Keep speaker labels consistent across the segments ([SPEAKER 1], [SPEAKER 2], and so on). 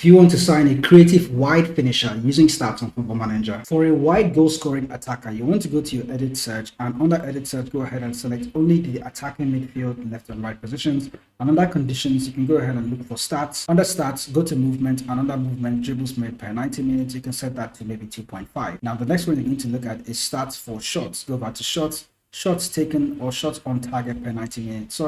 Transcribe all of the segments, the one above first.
[SPEAKER 1] If you want to sign a creative wide finisher using stats on Football Manager, for a wide goal scoring attacker, you want to go to your edit search, and under edit search, go ahead and select only the attacking midfield, left and right positions. And under conditions, you can go ahead and look for stats. Under stats, go to movement, and under movement, dribbles made per 90 minutes, you can set that to maybe 2.5. Now, the next one you need to look at is stats for shots. Go back to shots, shots taken or shots on target per 90 minutes.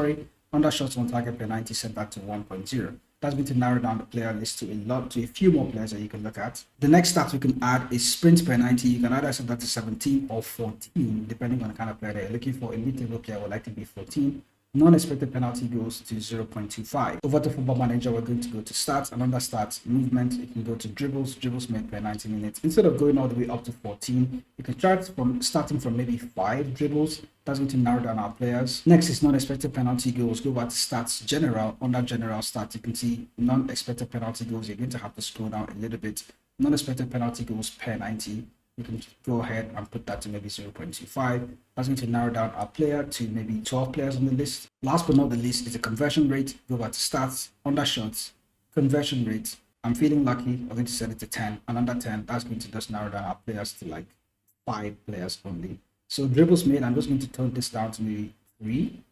[SPEAKER 1] Under shots on target per 90, set that to 1.0. That's going to narrow down the player list to a few more players that you can look at. The next stat we can add is sprints per 90. You can either set that to 17 or 14, depending on the kind of player that you're looking for. A mid-table player will likely be 14. Non-expected penalty goes to 0.25. Over to Football Manager, we're going to go to stats, and under stats, movement, you can go to dribbles made per 90 minutes. Instead of going all the way up to 14, you can start from starting from maybe 5 dribbles. That's going to narrow down our players. Next is non-expected penalty goals. Go back to stats, general. Under general stats, you can see non-expected penalty goals. You're going to have to scroll down a little bit. Non-expected penalty goals per 90. You can go ahead and put that to maybe 0.25. That's going to narrow down our player to maybe 12 players on the list. Last but not the least is the conversion rate. Go back to stats, under shots, conversion rate. I'm feeling lucky. I'm going to set it to 10. And under 10, that's going to just narrow down our players to like 5 players only. So dribbles made, I'm just going to turn this down to maybe 3.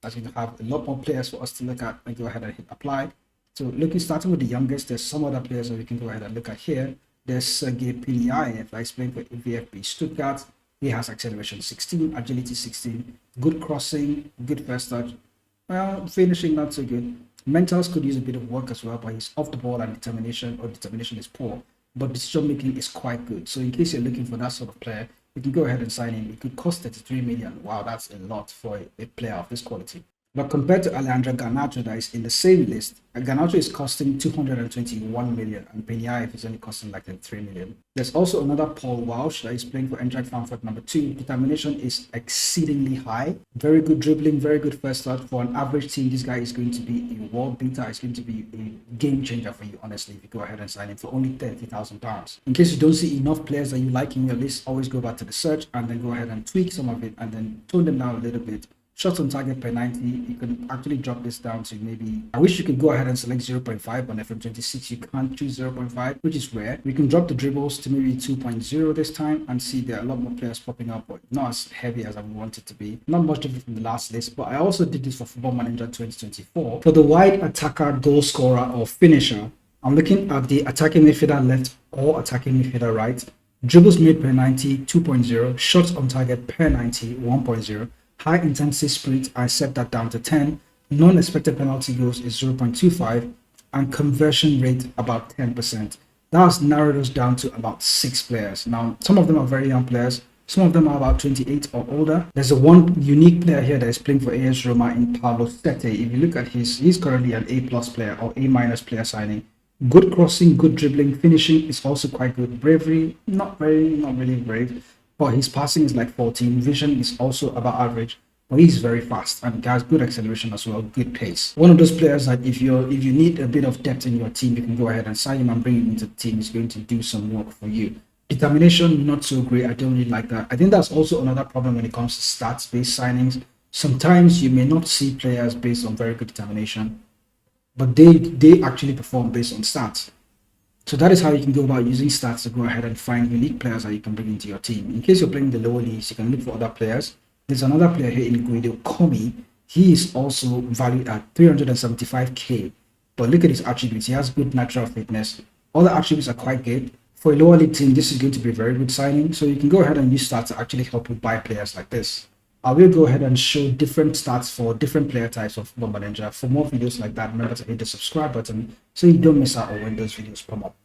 [SPEAKER 1] That's going to have a lot more players for us to look at, and go ahead and hit apply. So starting with the youngest, there's some other players that we can go ahead and look at here. There's Sergei Piliaev, I explained for VfB Stuttgart. He has acceleration 16, agility 16, good crossing, good first touch. Well, finishing not so good. Mentals could use a bit of work as well, but he's off the ball and determination is poor. But decision making is quite good. So in case you're looking for that sort of player, you can go ahead and sign him. It could cost 33 million. Wow, that's a lot for a player of this quality. But compared to Alejandro Garnacho that is in the same list, Garnacho is costing 221 million and Piliaev is only costing like 3 million. There's also another Paul Walsh that is playing for Eintracht Frankfurt number 2. Determination is exceedingly high. Very good dribbling, very good first touch. For an average team, this guy is going to be a world beater. It's going to be a game changer for you, honestly, if you go ahead and sign him for only £30,000. In case you don't see enough players that you like in your list, always go back to the search and then go ahead and tweak some of it and then tone them down a little bit. Shots on target per 90, you can actually drop this down to maybe, I wish you could go ahead and select 0.5 on FM26. You can't choose 0.5, which is rare. We can drop the dribbles to maybe 2.0 this time and see there are a lot more players popping up, but not as heavy as I want it to be. Not much different from the last list, but I also did this for Football Manager 2024. For the wide attacker, goal scorer, or finisher, I'm looking at the attacking midfielder left or attacking midfielder right. Dribbles made per 90, 2.0. Shots on target per 90, 1.0. High intensity sprint, I set that down to 10. Non-expected penalty goals is 0.25, and conversion rate about 10%. That has narrowed us down to about 6 players. Now, some of them are very young players. Some of them are about 28 or older. There's a one unique player here that is playing for AS Roma in Pablo Sete. If you look at he's currently an A+ player or A- player signing. Good crossing, good dribbling, finishing is also quite good. Bravery, not really brave. But his passing is like 14. Vision is also about average, but he's very fast and he has good acceleration as well, good pace. One of those players that if you need a bit of depth in your team, you can go ahead and sign him and bring him into the team. He's going to do some work for you. Determination, not so great. I don't really like that. I think that's also another problem when it comes to stats-based signings. Sometimes you may not see players based on very good determination, but they actually perform based on stats. So that is how you can go about using stats to go ahead and find unique players that you can bring into your team. In case you're playing the lower leagues, you can look for other players. There's another player here in Guido Komi. He is also valued at 375k. But look at his attributes. He has good natural fitness. All the attributes are quite good. For a lower league team, this is going to be a very good signing. So you can go ahead and use stats to actually help you buy players like this. I will go ahead and show different stats for different player types of Football Manager. For more videos like that, remember to hit the subscribe button so you don't miss out on when those videos come up.